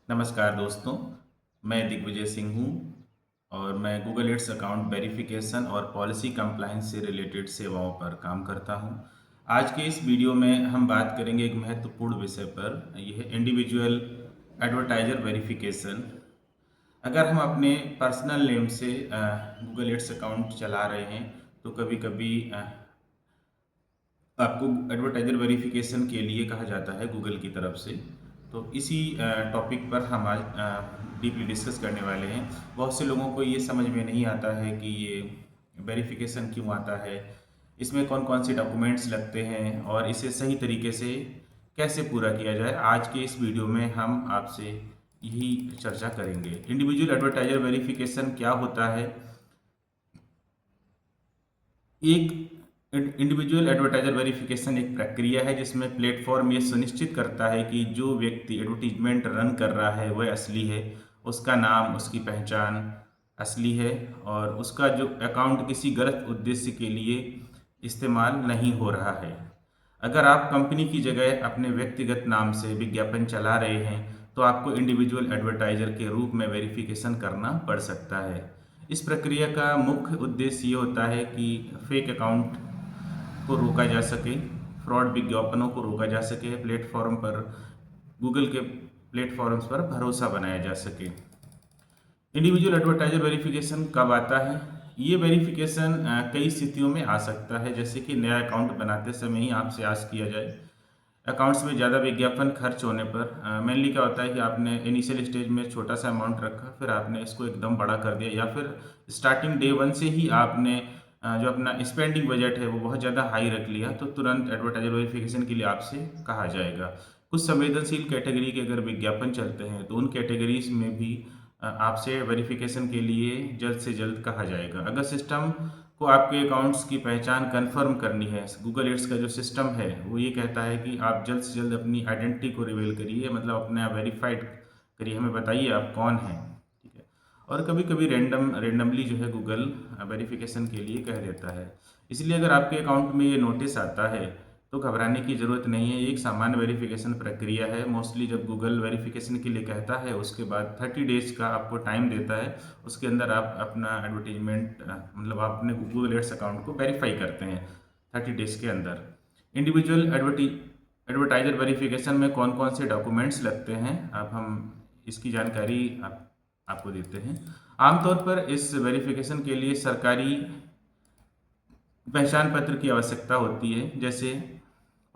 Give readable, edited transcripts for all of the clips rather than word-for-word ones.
नमस्कार दोस्तों, मैं दिग्विजय सिंह हूँ और मैं गूगल एड्स अकाउंट वेरिफिकेशन और पॉलिसी कंप्लायंस से रिलेटेड सेवाओं पर काम करता हूँ। आज के इस वीडियो में हम बात करेंगे एक महत्वपूर्ण विषय पर, यह है इंडिविजुअल एडवर्टाइजर वेरिफिकेशन। अगर हम अपने पर्सनल नेम से गूगल एड्स अकाउंट चला रहे हैं तो कभी-कभी आपको एडवर्टाइजर वेरिफिकेशन के लिए कहा जाता है गूगल की तरफ से। तो इसी टॉपिक पर हम आज डीपली डिस्कस करने वाले हैं। बहुत से लोगों को ये समझ में नहीं आता है कि ये वेरिफिकेशन क्यों आता है, इसमें कौन कौन से डॉक्यूमेंट्स लगते हैं और इसे सही तरीके से कैसे पूरा किया जाए। आज के इस वीडियो में हम आपसे यही चर्चा करेंगे। इंडिविजुअल एडवर्टाइजर वेरिफिकेशन क्या होता है? एक इंडिविजुअल एडवर्टाइजर वेरिफिकेशन एक प्रक्रिया है जिसमें प्लेटफॉर्म ये सुनिश्चित करता है कि जो व्यक्ति एडवर्टीजमेंट रन कर रहा है वह असली है, उसका नाम, उसकी पहचान असली है और उसका जो अकाउंट किसी गलत उद्देश्य के लिए इस्तेमाल नहीं हो रहा है। अगर आप कंपनी की जगह अपने व्यक्तिगत नाम से विज्ञापन चला रहे हैं तो आपको इंडिविजुअल एडवर्टाइजर के रूप में वेरिफिकेशन करना पड़ सकता है। इस प्रक्रिया का मुख्य उद्देश्य ये होता है कि फेक अकाउंट को रोका जा सके, फ्रॉड विज्ञापनों को रोका जा सके, प्लेटफॉर्म पर गूगल के प्लेटफॉर्म्स पर भरोसा बनाया जा सके। इंडिविजुअल एडवर्टाइजर वेरिफिकेशन कब आता है? ये वेरिफिकेशन कई स्थितियों में आ सकता है, जैसे कि नया अकाउंट बनाते समय ही आपसे आस्क किया जाए, अकाउंट्स में ज़्यादा विज्ञापन खर्च होने पर। मेनली क्या होता है कि आपने इनिशियल स्टेज में छोटा सा अमाउंट रखा, फिर आपने इसको एकदम बड़ा कर दिया, या फिर स्टार्टिंग डे वन से ही आपने जो अपना स्पेंडिंग बजट है वो बहुत ज़्यादा हाई रख लिया, तो तुरंत एडवर्टाइजर वेरिफिकेशन के लिए आपसे कहा जाएगा। कुछ संवेदनशील कैटेगरी के अगर विज्ञापन चलते हैं तो उन कैटेगरीज में भी आपसे वेरिफिकेशन के लिए जल्द से जल्द कहा जाएगा। अगर सिस्टम को आपके अकाउंट्स की पहचान कंफर्म करनी है, गूगल एड्स का जो सिस्टम है वो ये कहता है कि आप जल्द से जल्द अपनी आइडेंटिटी को रिवील करिए, मतलब अपने आप वेरीफाइड करिए, हमें बताइए आप कौन हैं। ठीक है। और कभी कभी रेंडमली जो है गूगल वेरिफिकेशन के लिए कह देता है। इसलिए अगर आपके अकाउंट में ये नोटिस आता है तो घबराने की ज़रूरत नहीं है। ये एक सामान्य वेरिफिकेशन प्रक्रिया है। मोस्टली जब गूगल वेरिफिकेशन के लिए कहता है उसके बाद 30 डेज़ का आपको टाइम देता है, उसके अंदर आप अपना एडवर्टीजमेंट मतलब आप अपने गूगल एड्स अकाउंट को वेरीफाई करते हैं 30 डेज़ के अंदर। इंडिविजुअल एडवर्टाइजर वेरिफिकेशन में कौन कौन से डॉक्यूमेंट्स लगते हैं, अब हम इसकी जानकारी आपको देते हैं। आमतौर पर इस वेरिफिकेशन के लिए सरकारी पहचान पत्र की आवश्यकता होती है, जैसे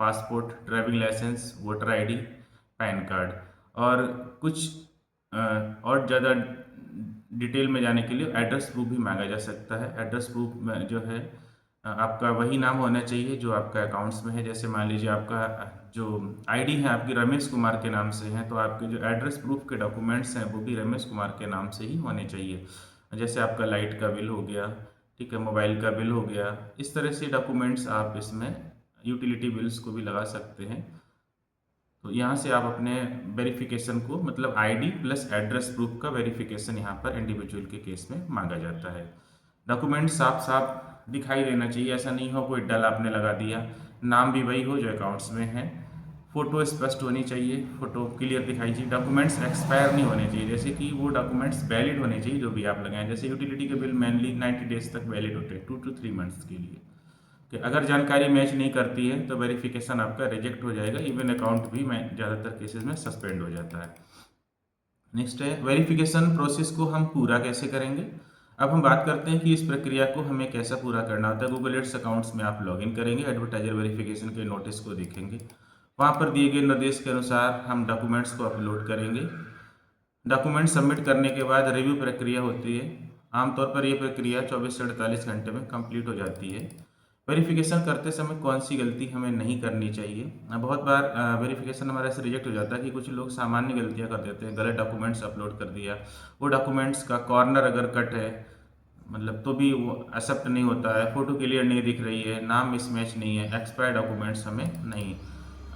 passport, driving licence, voter ID, PAN card. और कुछ और ज़्यादा डिटेल में जाने के लिए एड्रेस प्रूफ भी मांगा जा सकता है। एड्रेस प्रूफ में जो है आपका वही नाम होना चाहिए जो आपका अकाउंट्स में है। जैसे मान लीजिए आपका जो आईडी है आपकी रमेश कुमार के नाम से है, तो आपके जो एड्रेस प्रूफ के डॉक्यूमेंट्स हैं वो भी रमेश कुमार के नाम से ही होने चाहिए। जैसे आपका लाइट का बिल हो गया, ठीक है, मोबाइल का बिल हो गया, इस तरह से डॉक्यूमेंट्स आप इसमें यूटिलिटी बिल्स को भी लगा सकते हैं। तो यहाँ से आप अपने वेरिफिकेशन को, मतलब आईडी प्लस एड्रेस प्रूफ का वेरिफिकेशन यहाँ पर इंडिविजुअल के केस में मांगा जाता है। डॉक्यूमेंट साफ साफ दिखाई देना चाहिए, ऐसा नहीं हो कोई डल आपने लगा दिया। नाम भी वही हो जो अकाउंट्स में है। फ़ोटो स्पष्ट होनी चाहिए, फ़ोटो क्लियर दिखाई चाहिए। डॉक्यूमेंट्स एक्सपायर नहीं होने चाहिए, जैसे कि वो डॉक्यूमेंट्स वैलिड होने चाहिए जो भी आप लगाएं। जैसे यूटिलिटी के बिल मेनली 90 डेज तक वैलिड होते हैं, 2 to 3 मंथ्स के लिए। कि अगर जानकारी मैच नहीं करती है तो वेरिफिकेशन आपका रिजेक्ट हो जाएगा। इवन अकाउंट भी मैं ज़्यादातर केसेस में सस्पेंड हो जाता है। नेक्स्ट है वेरिफिकेशन प्रोसेस को हम पूरा कैसे करेंगे। अब हम बात करते हैं कि इस प्रक्रिया को हमें कैसा पूरा करना होता है। गूगल एड्स अकाउंट्स में आप लॉगिन करेंगे, एडवर्टाइजर वेरिफिकेशन के नोटिस को देखेंगे, वहाँ पर दिए गए निर्देश के अनुसार हम डॉक्यूमेंट्स को अपलोड करेंगे। डॉक्यूमेंट सबमिट करने के बाद रिव्यू प्रक्रिया होती है। आमतौर पर यह प्रक्रिया 24 से 48 घंटे में कंप्लीट हो जाती है। वेरिफिकेशन करते समय कौन सी गलती हमें नहीं करनी चाहिए। बहुत बार वेरिफिकेशन हमारे से रिजेक्ट हो जाता है कि कुछ लोग सामान्य गलतियां कर देते हैं, गलत डॉक्यूमेंट्स अपलोड कर दिया, वो डॉक्यूमेंट्स का कॉर्नर अगर कट है मतलब तो भी वो एक्सेप्ट नहीं होता है, फ़ोटो क्लियर नहीं दिख रही है, नाम मिसमैच नहीं है, एक्सपायर डॉक्यूमेंट्स हमें नहीं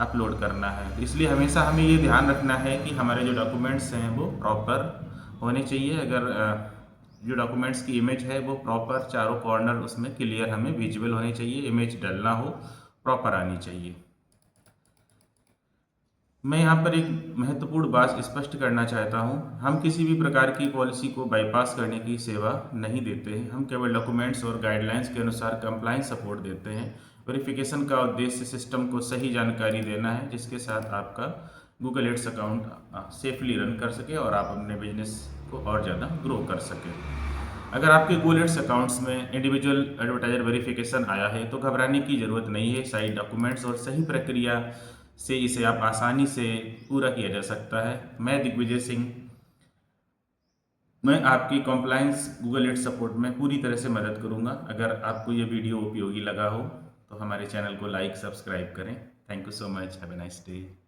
अपलोड करना है। इसलिए हमेशा हमें ये ध्यान रखना है कि हमारे जो डॉक्यूमेंट्स हैं वो प्रॉपर होने चाहिए। अगर जो डॉक्यूमेंट्स की इमेज है वो प्रॉपर चारों कॉर्नर उसमें क्लियर हमें विजिबल होने चाहिए, इमेज डल ना हो, प्रॉपर आनी चाहिए। मैं यहाँ पर एक महत्वपूर्ण बात स्पष्ट करना चाहता हूँ। हम किसी भी प्रकार की पॉलिसी को बाईपास करने की सेवा नहीं देते हैं। हम केवल डॉक्यूमेंट्स और गाइडलाइंस के अनुसार कंप्लायंस सपोर्ट देते हैं। वेरिफिकेशन का उद्देश्य सिस्टम को सही जानकारी देना है, जिसके साथ आपका Google ads account safely run कर सके और आप अपने बिजनेस को और ज़्यादा ग्रो कर सकें। अगर आपके गूगल एड्स अकाउंट्स में इंडिविजुअल एडवर्टाइजर वेरिफिकेशन आया है तो घबराने की ज़रूरत नहीं है। सही डॉक्यूमेंट्स और सही प्रक्रिया से इसे आप आसानी से पूरा किया जा सकता है। मैं दिग्विजय सिंह, मैं आपकी कॉम्प्लायंस गूगल एड्स सपोर्ट में पूरी तरह से मदद करूंगा। अगर आपको ये वीडियो उपयोगी लगा हो तो हमारे चैनल को लाइक सब्सक्राइब करें। Thank you so much. Have a nice day.